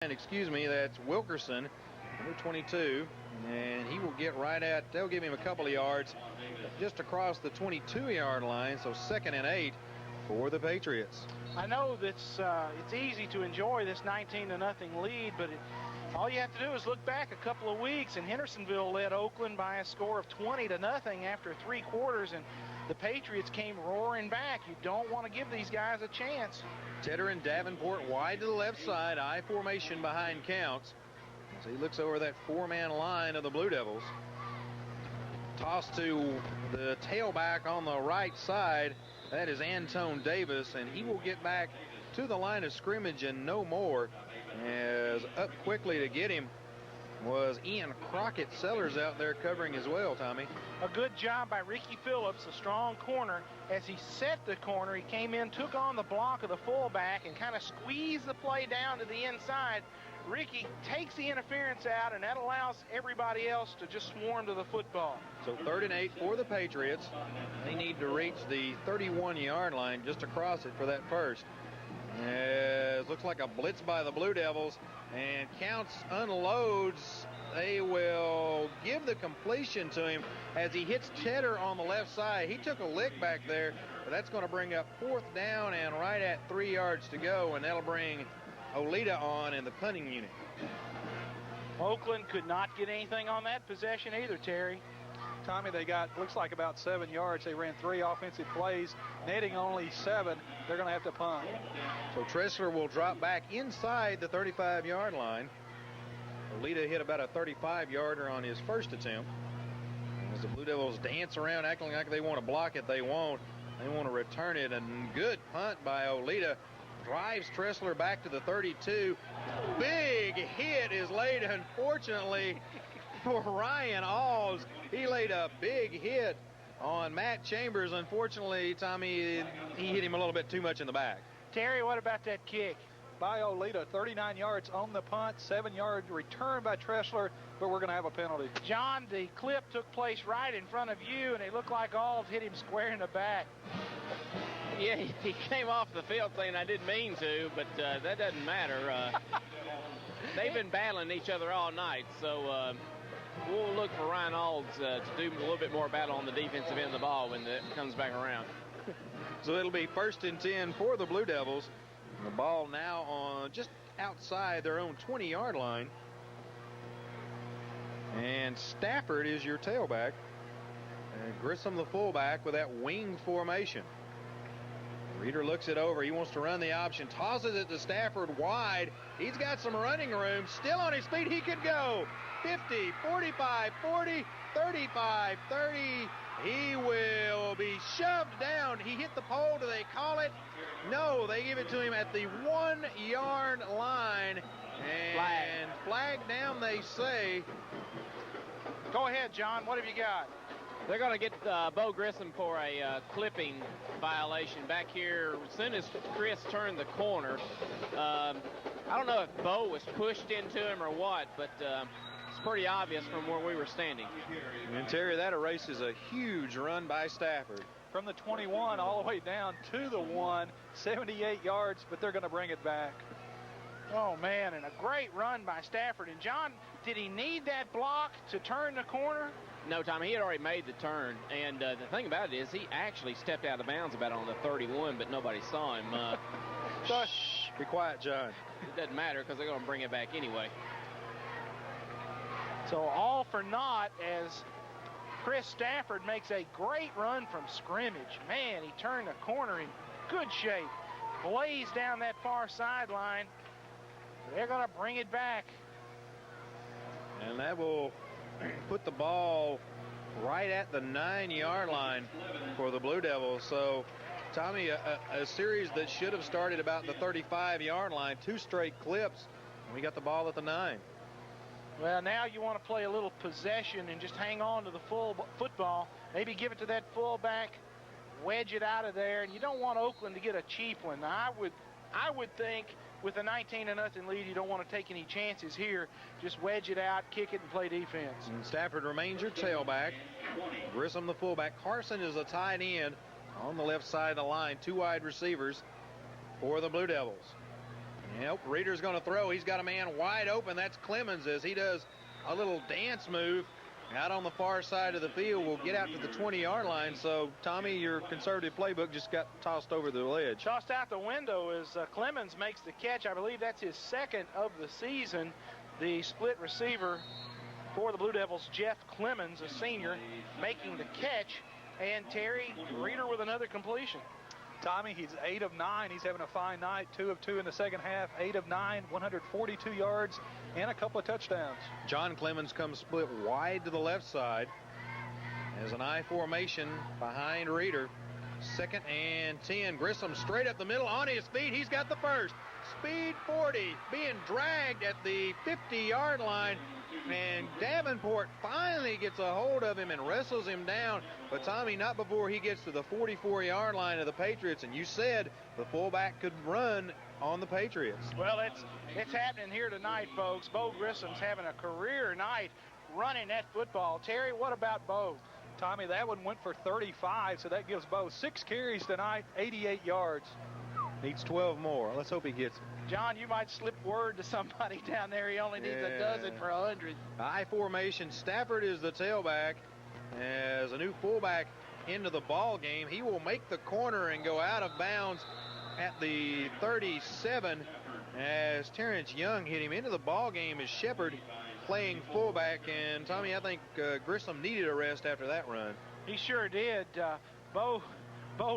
excuse me, that's Wilkerson, number 22, and he will get right at, they'll give him a couple of yards just across the 22-yard line, so 2nd and 8 for the Patriots. I know that it's easy to enjoy this 19-0 lead, but all you have to do is look back a couple of weeks, and Hendersonville led Oakland by a score of 20-0 after 3 quarters, and the Patriots came roaring back. You don't want to give these guys a chance. Tedder and Davenport wide to the left side, I formation behind Counts. So he looks over that 4-man line of the Blue Devils. Toss to the tailback on the right side. That is Antone Davis, and he will get back to the line of scrimmage and no more. As up quickly to get him was Ian Crockett. Sellers out there covering as well, Tommy. A good job by Ricky Phillips, a strong corner. As he set the corner, he came in, took on the block of the fullback, and kind of squeezed the play down to the inside. Ricky takes the interference out, and that allows everybody else to just swarm to the football. So 3rd and 8 for the Patriots. They need to reach the 31-yard line just across it for that first. It looks like a blitz by the Blue Devils, and Counts unloads. They will give the completion to him as he hits Tedder on the left side. He took a lick back there, but that's going to bring up 4th down and right at 3 yards to go, and that'll bring Olita on in the punting unit. Oakland could not get anything on that possession either, Terry. Tommy, they got, looks like about 7 yards. They ran 3 offensive plays, netting only 7. They're going to have to punt. So Tressler will drop back inside the 35-yard line. Olita hit about a 35-yarder on his first attempt. As the Blue Devils dance around acting like they want to block it, they won't. They want to return it. A good punt by Olita. Drives Tressler back to the 32. Big hit is laid, unfortunately, for Ryan Alls. He laid a big hit on Matt Chambers. Unfortunately, Tommy, he hit him a little bit too much in the back. Terry, what about that kick? By Olita, 39 yards on the punt, 7-yard return by Tressler, but we're going to have a penalty. John, the clip took place right in front of you, and it looked like Alls hit him square in the back. Yeah, he came off the field saying I didn't mean to, but that doesn't matter. They've been battling each other all night, so we'll look for Ryan Alds to do a little bit more battle on the defensive end of the ball when it comes back around. So it'll be 1st and 10 for the Blue Devils. The ball now on just outside their own 20-yard line. And Stafford is your tailback. And Grissom the fullback with that wing formation. Reeder looks it over. He wants to run the option. Tosses it to Stafford wide. He's got some running room. Still on his feet. He could go 50, 45, 40, 35, 30. He will be shoved down. He hit the pole. Do they call it? No, they give it to him at the 1-yard line. And flag down, they say. Go ahead, John. What have you got? They're going to get Bo Grissom for a clipping violation back here as soon as Chris turned the corner. I don't know if Bo was pushed into him or what, but it's pretty obvious from where we were standing. And Terry, that erases a huge run by Stafford. From the 21 all the way down to the 1, 78 yards, but they're going to bring it back. Oh, man, and a great run by Stafford. And, John, did he need that block to turn the corner? No, Tommy, he had already made the turn. And the thing about it is he actually stepped out of bounds about on the 31, but nobody saw him. Shh, be quiet, John. It doesn't matter because they're going to bring it back anyway. So all for naught as Chris Stafford makes a great run from scrimmage. Man, he turned the corner in good shape. Blazed down that far sideline. They're going to bring it back. And that will put the ball right at the 9-yard line for the Blue Devils. So, Tommy, a series that should have started about the 35-yard line, 2 straight clips. We got the ball at the 9. Well, now you want to play a little possession and just hang on to the full football. Maybe give it to that fullback, wedge it out of there, and you don't want Oakland to get a cheap one. Now, I would think with a 19-0 lead, you don't want to take any chances here. Just wedge it out, kick it, and play defense. And Stafford remains your tailback. Grissom the fullback. Carson is a tight end on the left side of the line. 2 wide receivers for the Blue Devils. Yep, Reeder's going to throw. He's got a man wide open. That's Clemens as he does a little dance move out on the far side of the field. Will get out to the 20-yard line. So, Tommy, your conservative playbook just got tossed over the ledge. Tossed out the window as Clemens makes the catch. I believe that's his second of the season. The split receiver for the Blue Devils, Jeff Clemens, a senior, making the catch. And Terry Reeder with another completion. Tommy, he's 8 of 9. He's having a fine night. 2 of 2 in the second half. 8 of 9, 142 yards, and a couple of touchdowns. John Clemens comes split wide to the left side as an I formation behind Reeder. 2nd and 10. Grissom straight up the middle on his feet. He's got the first. Speed 40, being dragged at the 50-yard line. And Davenport finally gets a hold of him and wrestles him down. But, Tommy, not before he gets to the 44-yard line of the Patriots. And you said the fullback could run on the Patriots. Well, it's happening here tonight, folks. Bo Grissom's having a career night running that football. Terry, what about Bo? Tommy, that one went for 35, so that gives Bo 6 carries tonight, 88 yards. Needs 12 more. Let's hope he gets it. John, you might slip word to somebody down there. He only needs a dozen for 100. I formation. Stafford is the tailback. As a new fullback into the ball game, he will make the corner and go out of bounds at the 37 as Terrence Young hit him into the ball game as Shepard playing fullback. And Tommy, I think Grissom needed a rest after that run. He sure did. Bo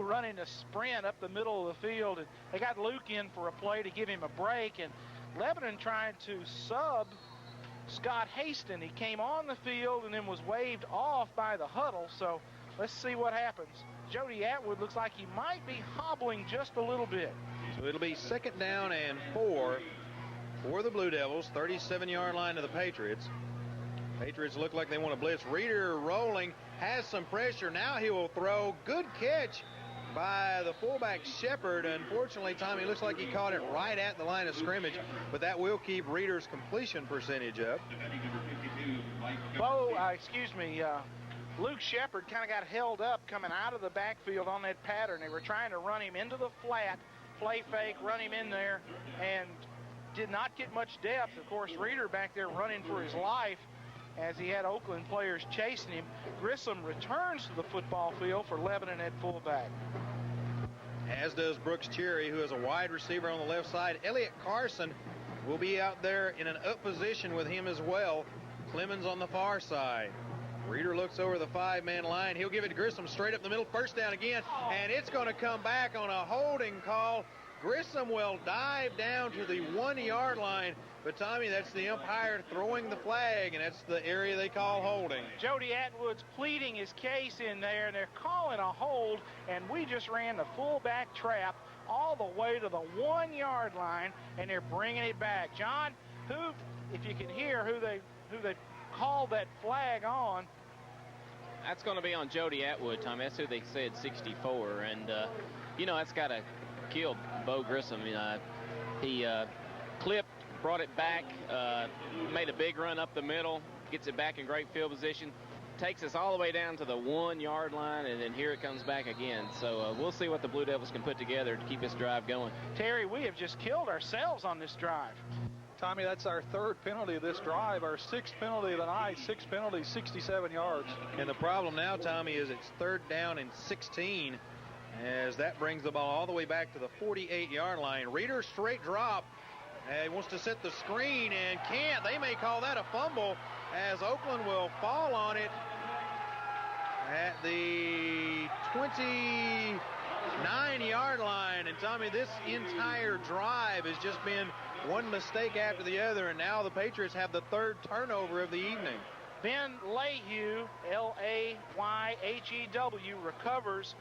running a sprint up the middle of the field, and they got Luke in for a play to give him a break, and Lebanon trying to sub Scott Haston. He came on the field and then was waved off by the huddle, so let's see what happens. Jody Atwood looks like he might be hobbling just a little bit. So it'll be 2nd down and 4 for the Blue Devils, 37-yard line of the Patriots. Patriots look like they want to blitz. Reeder rolling, has some pressure. Now he will throw. Good catch by the fullback Shepard. Unfortunately, Tommy, looks like he caught it right at the line of scrimmage, but that will keep Reeder's completion percentage up. Luke Shepard kind of got held up coming out of the backfield on that pattern. They were trying to run him into the flat, play fake, run him in there, and did not get much depth. Of course, Reeder back there running for his life as he had Oakland players chasing him. Grissom returns to the football field for Lebanon at fullback. As does Brooks Cherry, who is a wide receiver on the left side. Elliott Carson will be out there in an up position with him as well. Clemens on the far side. Reeder looks over the 5-man line. He'll give it to Grissom straight up the middle. First down again, and it's going to come back on a holding call. Grissom will dive down to the 1-yard line. But, Tommy, that's the umpire throwing the flag, and that's the area they call holding. Jody Atwood's pleading his case in there, and they're calling a hold, and we just ran the fullback trap all the way to the 1-yard line, and they're bringing it back. John, who, if you can hear who they called that flag on? That's going to be on Jody Atwood, Tommy. That's who they said, 64, and, that's got to kill Bo Grissom. He clipped, brought it back, made a big run up the middle, gets it back in great field position, takes us all the way down to the 1-yard line, and then here it comes back again. So we'll see what the Blue Devils can put together to keep this drive going. Terry, we have just killed ourselves on this drive. Tommy, that's our 3rd penalty of this drive, our 6th penalty of the night, 6 penalties, 67 yards. And the problem now, Tommy, is it's 3rd down and 16, as that brings the ball all the way back to the 48-yard line. Reeder straight drop. He wants to set the screen and can't. They may call that a fumble as Oakland will fall on it at the 29-yard line. And, Tommy, this entire drive has just been one mistake after the other, and now the Patriots have the 3rd turnover of the evening. Ben Layhew, L-A-Y-H-E-W, recovers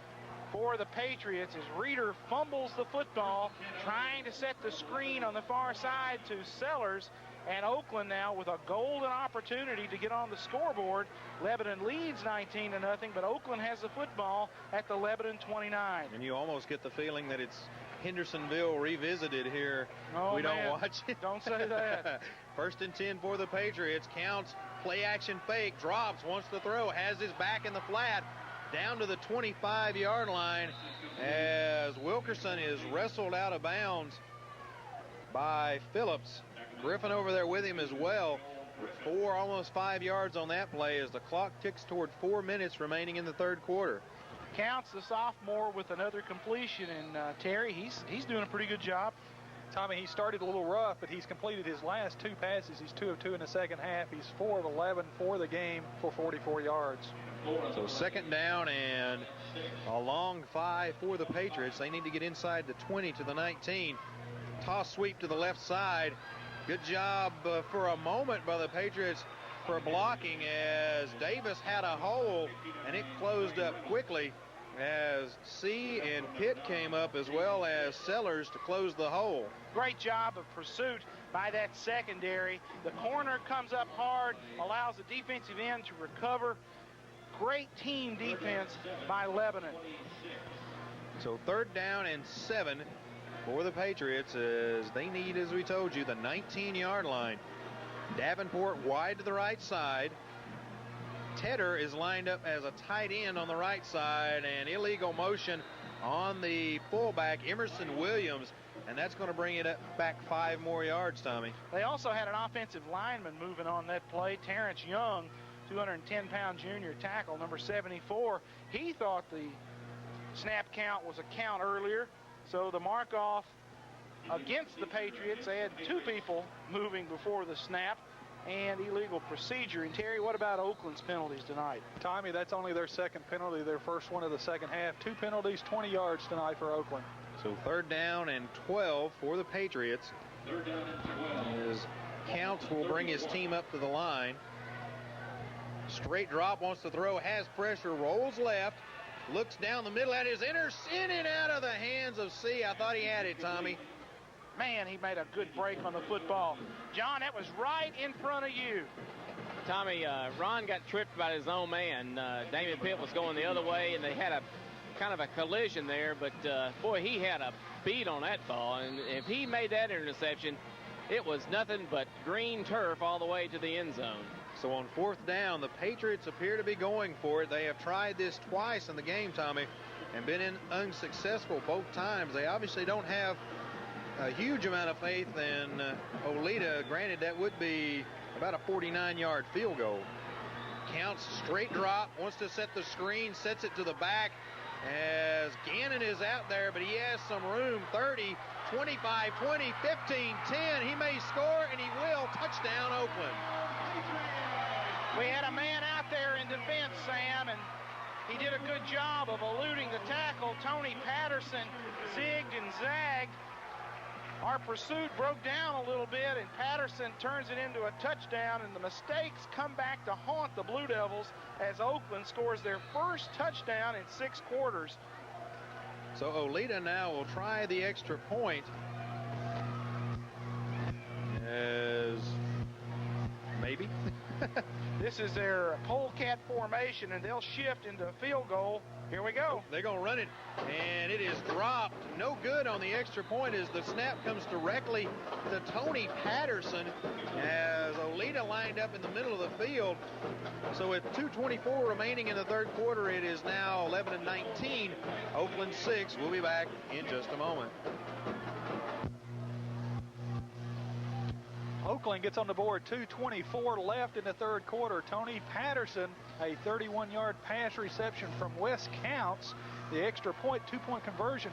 for the Patriots as Reeder fumbles the football, trying to set the screen on the far side to Sellers. And Oakland now with a golden opportunity to get on the scoreboard. Lebanon leads 19-0, but Oakland has the football at the Lebanon 29. And you almost get the feeling that it's Hendersonville revisited here. Oh, we man. don't watch it. Don't say that. 1st and 10 for the Patriots. Counts, play action fake, drops, wants to throw, has his back in the flat. Down to the 25-yard line as Wilkerson is wrestled out of bounds. by Phillips. Griffin over there with him as well. 4, almost 5 yards on that play as the clock ticks toward 4 minutes remaining in the third quarter. Counts, the sophomore, with another completion, and Terry, he's doing a pretty good job. Tommy, he started a little rough, but he's completed his last 2 passes. He's 2 of 2 in the second half. He's 4 of 11 for the game for 44 yards. So second down and a long 5 for the Patriots. They need to get inside the 20 to the 19. Toss sweep to the left side. Good job for a moment by the Patriots for blocking as Davis had a hole and it closed up quickly as C and Pitt came up as well as Sellers to close the hole. Great job of pursuit by that secondary. The corner comes up hard, allows the defensive end to recover. Great team defense by Lebanon. So third down and 7 for the Patriots as they need, as we told you, the 19-yard line. Davenport wide to the right side. Tedder is lined up as a tight end on the right side, and illegal motion on the fullback, Emerson Williams, and that's going to bring it back 5 more yards, Tommy. They also had an offensive lineman moving on that play, Terrence Young, 210-pound junior tackle, number 74. He thought the snap count was a count earlier, so the mark-off against the Patriots, they had 2 people moving before the snap and illegal procedure. And Terry, what about Oakland's penalties tonight? Tommy, that's only their second penalty, their first one of the second half. 2 penalties, 20 yards tonight for Oakland. So third down and 12 for the Patriots. As Counts will bring his team up to the line. Straight drop, wants to throw, has pressure, rolls left, looks down the middle, that is in and out of the hands of C. I thought he had it, Tommy. Man, he made a good break on the football. John, that was right in front of you. Tommy, Ron got tripped by his own man. Damian Pitt was going the other way, and they had a kind of a collision there, but boy, he had a beat on that ball, and if he made that interception, it was nothing but green turf all the way to the end zone. So on fourth down, the Patriots appear to be going for it. They have tried this twice in the game, Tommy, and been unsuccessful both times. They obviously don't have a huge amount of faith in Olita. Granted, that would be about a 49-yard field goal. Counts, straight drop, wants to set the screen, sets it to the back as Gannon is out there, but he has some room. 30, 25, 20, 15, 10. He may score, and he will. Touchdown, Oakland. We had a man out there in defense, Sam, and he did a good job of eluding the tackle. Tony Patterson zigged and zagged. Our pursuit broke down a little bit, and Patterson turns it into a touchdown, and the mistakes come back to haunt the Blue Devils as Oakland scores their first touchdown in 6 quarters. So Olita now will try the extra point as maybe. This is their polecat formation, and they'll shift into a field goal. Here we go. They're going to run it, and it is dropped. No good on the extra point as the snap comes directly to Tony Patterson as Olita lined up in the middle of the field. So with 2:24 remaining in the third quarter, it is now 11-19. Oakland 6. We'll be back in just a moment. Oakland gets on the board, 2:24 left in the third quarter. Tony Patterson, a 31-yard pass reception from Wes Counts. The extra point, 2-point conversion